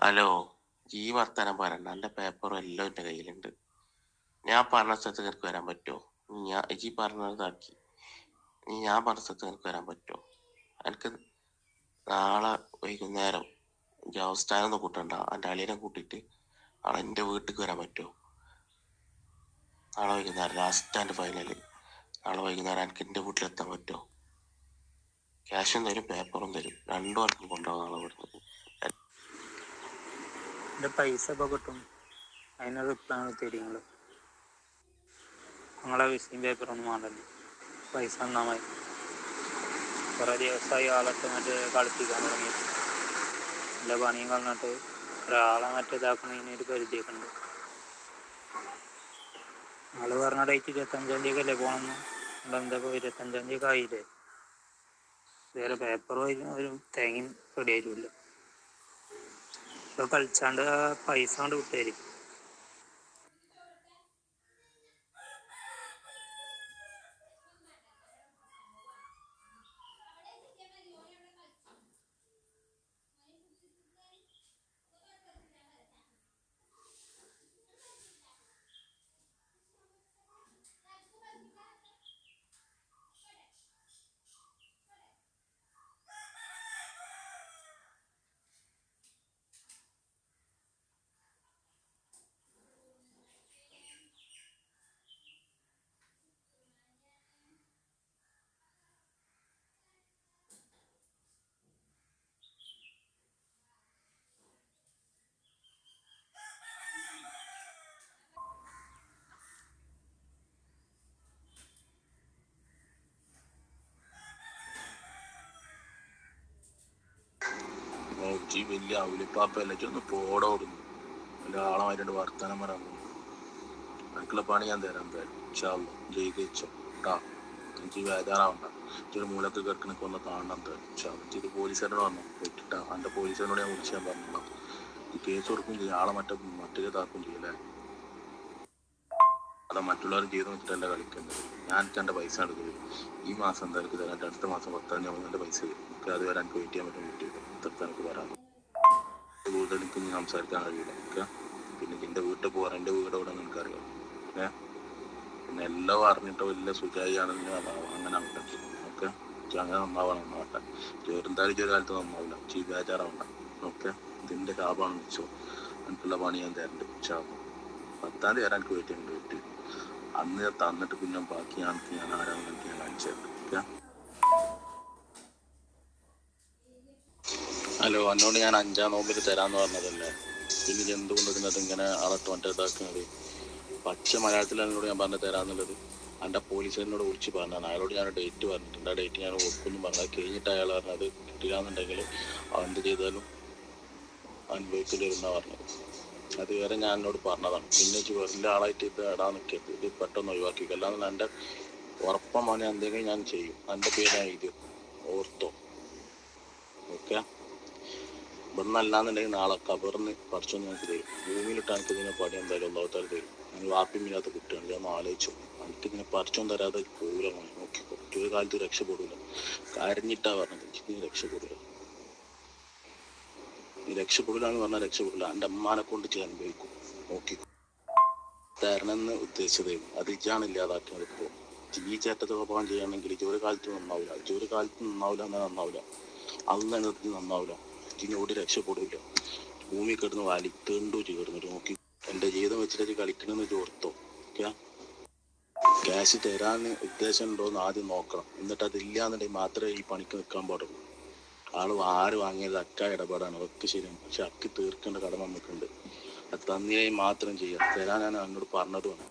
Hello, ഈ വർത്താനം പറയണ്ട. എൻ്റെ പേപ്പറും എല്ലാം എൻ്റെ കയ്യിലുണ്ട്. ഞാൻ പറഞ്ഞ സ്ഥലത്ത് നിനക്ക് വരാൻ പറ്റുമോ? ഈ പറഞ്ഞതാക്കി ഞാൻ പറഞ്ഞ സ്ഥലത്ത് നിനക്ക് വരാൻ പറ്റുമോ? എനിക്ക് നാളെ വൈകുന്നേരം അവസ്ഥാനൊന്നും കൂട്ടണ്ട, എൻ്റെ അളിയനെ കൂട്ടിയിട്ട് നാളെ എൻ്റെ വീട്ടിലേക്ക് വരാൻ പറ്റുമോ? നാളെ വൈകുന്നേരം ലാസ്റ്റ് ആൻഡ് ഫൈനല്. നാളെ വൈകുന്നേരം എനിക്ക് എൻ്റെ വീട്ടിലെത്താൻ പറ്റുമോ? ക്യാഷും തരും, പേപ്പറും തരും, രണ്ടും എനിക്ക് കൊണ്ടുപോകാം നാളെ ഇവിടുന്ന്. എൻ്റെ പൈസ ഇപ്പോൾ കിട്ടും, അതിന് റിപ്ലൈ തരും. നിങ്ങളെ വിസിറ്റിംഗ് പേപ്പറൊന്നും വേണ്ടല്ലോ, പൈസ തന്നാൽ മതി. കുറേ ദിവസമായി ആളൊക്കെ മറ്റേ കളിപ്പിക്കാൻ തുടങ്ങിയിട്ട് എൻ്റെ പണിയും കളഞ്ഞിട്ട് ഒരാളെ മറ്റേതാക്കണതിന് ഒരു പരിധിയൊക്കെ ഉണ്ട്. ആള് പറഞ്ഞ ഡേറ്റ് 25-ാം തീയതി അല്ലേ പോകണമെന്ന്. എന്തൊക്കെ 25-ാം തീയതി ആയില്ലേ? വേറെ പേപ്പർ ഒരു തേങ്ങയും റെഡി ആയിട്ടില്ല. ഇപ്പോൾ കളിച്ചാണ്ട് പൈസ കൊണ്ട് വിട്ടുതരും. വലിയ അവലിപ്പാപ്പല്ല, ഒന്ന് പോടെ ഓടുന്നു. വലിയ ആളമായിട്ട് വർത്തമാനം വരാൻ പോകുന്നു. എനിക്കുള്ള പണി ഞാൻ തരാം എന്തായാലും. ജയിച്ചോ കേട്ടാ, എനിക്ക് ബേജാറാവണ്ട. ഒരു മൂലക്ക് കിടക്കണക്ക് ഒന്ന് കാണണം എന്തായാലും. ഇത് പോലീസുകാരോട് വന്നു വെച്ചിട്ടാ, എൻ്റെ പോലീസുകാരോട് ഞാൻ വിളിച്ചാൽ പറഞ്ഞോളാം. ഈ കേസ് കൊടുക്കും ചെയ്യും, ആളെ മറ്റേതാക്കും ചെയ്യല്ലേ. അതാ മറ്റുള്ളവർ ചെയ്ത് വെച്ചിട്ടല്ല കളിക്കുന്നത്. ഞാൻ എനിക്ക് എൻ്റെ പൈസ എടുക്കുന്നത് ഈ മാസം എന്തായാലും തരാം. അടുത്ത മാസം 10-ാം തീയതി എൻ്റെ പൈസ തരും. എനിക്ക് അതുവരെ എനിക്ക് വെയിറ്റ് ചെയ്യാൻ പറ്റും. വീട്ടിൽ ഇതൊക്കെ എനിക്ക് വരാം. കൂടുതൽ എനിക്ക് സംസാരിക്കാൻ കഴിയില്ല. ഓക്കെ, പിന്നെ എൻ്റെ വീട്ടിൽ പോകാൻ, എൻ്റെ വീട് എവിടെ നിനക്കറിയാം. പിന്നെ എല്ലാം അറിഞ്ഞിട്ട് വലിയ സുഖമാണെന്ന് അങ്ങനെ ആവട്ടെ. ഓക്കെ, അങ്ങനെ നന്നാവട്ടെ. എന്തായാലും ഒരു കാലത്ത് നന്നാവില്ല. ബേജാറാവണ്ട. ഓക്കെ, ഇതിൻ്റെ ലാഭമാണെന്ന് വെച്ചോ. എനിക്കുള്ള പണി ഞാൻ തരണ്ട്. 10-ാം തീയതി വരാൻ എനിക്ക് വെയിറ്റ് ചെയ്യുന്നുണ്ട് വീട്ടിൽ. അന്ന് തന്നിട്ട് പിന്നെ ബാക്കി ഞാൻ ആരാണെന്ന് എനിക്ക് ഞാൻ കാണിച്ചു തരുന്നുണ്ട്. ഓക്കെ. ഹലോ, എന്നോട് ഞാൻ 5-ാം നോമ്പിൽ തരാമെന്ന് പറഞ്ഞതല്ലേ, പിന്നെ എന്തുകൊണ്ട് ഇതിനകത്ത് ഇങ്ങനെ അളട്ട് മറ്റേതാക്കുന്നത്? പച്ച മലയാളത്തിൽ എന്നോട് ഞാൻ പറഞ്ഞു തരാമെന്നുള്ളത്. എൻ്റെ പോലീസുകാരനോട് വിളിച്ച് പറഞ്ഞാണ്. അയാളോട് ഞാൻ ഡേറ്റ് പറഞ്ഞിട്ടുണ്ട്. ആ ഡേറ്റ് ഞാൻ കൊടുക്കുമെന്ന് പറഞ്ഞത് കഴിഞ്ഞിട്ട് അയാൾ പറഞ്ഞത് കിട്ടില്ലാന്നുണ്ടെങ്കിൽ എന്ത് ചെയ്താലും അനുഭവിക്കേണ്ടി വരുന്നാണ് പറഞ്ഞത്. അത് വേറെ ഞാൻ എന്നോട് പറഞ്ഞതാണ്. പിന്നെ വലിയ ആളായിട്ട് ഇത് ഇടാൻ നിൽക്കരുത്. ഇത് പെട്ടെന്ന് ഒഴിവാക്കി. അല്ലാതെ എൻ്റെ ഉറപ്പമാണ് എന്തെങ്കിലും ഞാൻ ചെയ്യും. എൻ്റെ പേര് ഇത് ഓർത്തോ. ഓക്കെ, ഇവിടുന്ന് അല്ലാന്നുണ്ടെങ്കിൽ നാളെ കബറിന് പഠിച്ചൊന്നും ഞങ്ങൾക്ക് തരും. ഭൂമിയിലിട്ട് എനിക്ക് ഇതിനെ പണി എന്തായാലും ഒന്നാമത്താൽ തരും. ഞങ്ങൾ വാപ്പിമില്ലാത്ത കുട്ടിയാണ്. ഞാൻ ആലോചിച്ചു, എനിക്കിതിനെ പഠിച്ചൊന്നും തരാതെ പോകില്ല. നോക്കിക്കോ, ഒരു കാലത്ത് രക്ഷപ്പെടില്ല. കരഞ്ഞിട്ടാ പറഞ്ഞത്, നീ രക്ഷപ്പെടില്ല. നീ രക്ഷപ്പെടില്ല എന്ന് പറഞ്ഞാൽ രക്ഷപ്പെടില്ല. എൻ്റെ അമ്മാനെ കൊണ്ട് ചെയ്യാൻ അനുഭവിക്കും. നോക്കിക്കോ, തരണമെന്ന് ഉദ്ദേശിച്ചത് അത് ഇജാണ് ഇല്ലാതാക്കുന്നത്. ഇപ്പോൾ ഈ ചേട്ടത്തെ സ്വഭാവം ചെയ്യുകയാണെങ്കിൽ ഒരു കാലത്ത് നന്നാവില്ല. ഒരു കാലത്ത് നന്നാവില്ല എന്നാൽ നന്നാവില്ല. അന്ന് നിർത്തി നന്നാവില്ല. ഇതിനോട് രക്ഷപ്പെടില്ല. ഭൂമി കിടന്ന് വലിത്തേണ്ടു ചേർന്നിട്ട് നോക്കി. എൻ്റെ ജീവിതം വെച്ചിട്ട് കളിക്കണമെന്ന് ചോർത്തോ. ഓക്കെ, ക്യാഷ് തരാൻ ഉദ്ദേശം ഉണ്ടോയെന്ന് ആദ്യം നോക്കണം. എന്നിട്ട് അതില്ല എന്നുണ്ടെങ്കിൽ മാത്രമേ ഈ പണിക്ക് നിൽക്കാൻ പാടുള്ളൂ. ആര് വാങ്ങിയത് അക്ക ഇടപാടാണ്, അതൊക്കെ ശരിയാണ്. പക്ഷെ അക്ക് തീർക്കേണ്ട കടമ നമുക്കുണ്ട്. അത് തന്നിയായി മാത്രം ചെയ്യാം. തരാനാണ് എന്നോട് പറഞ്ഞതുമാണ്.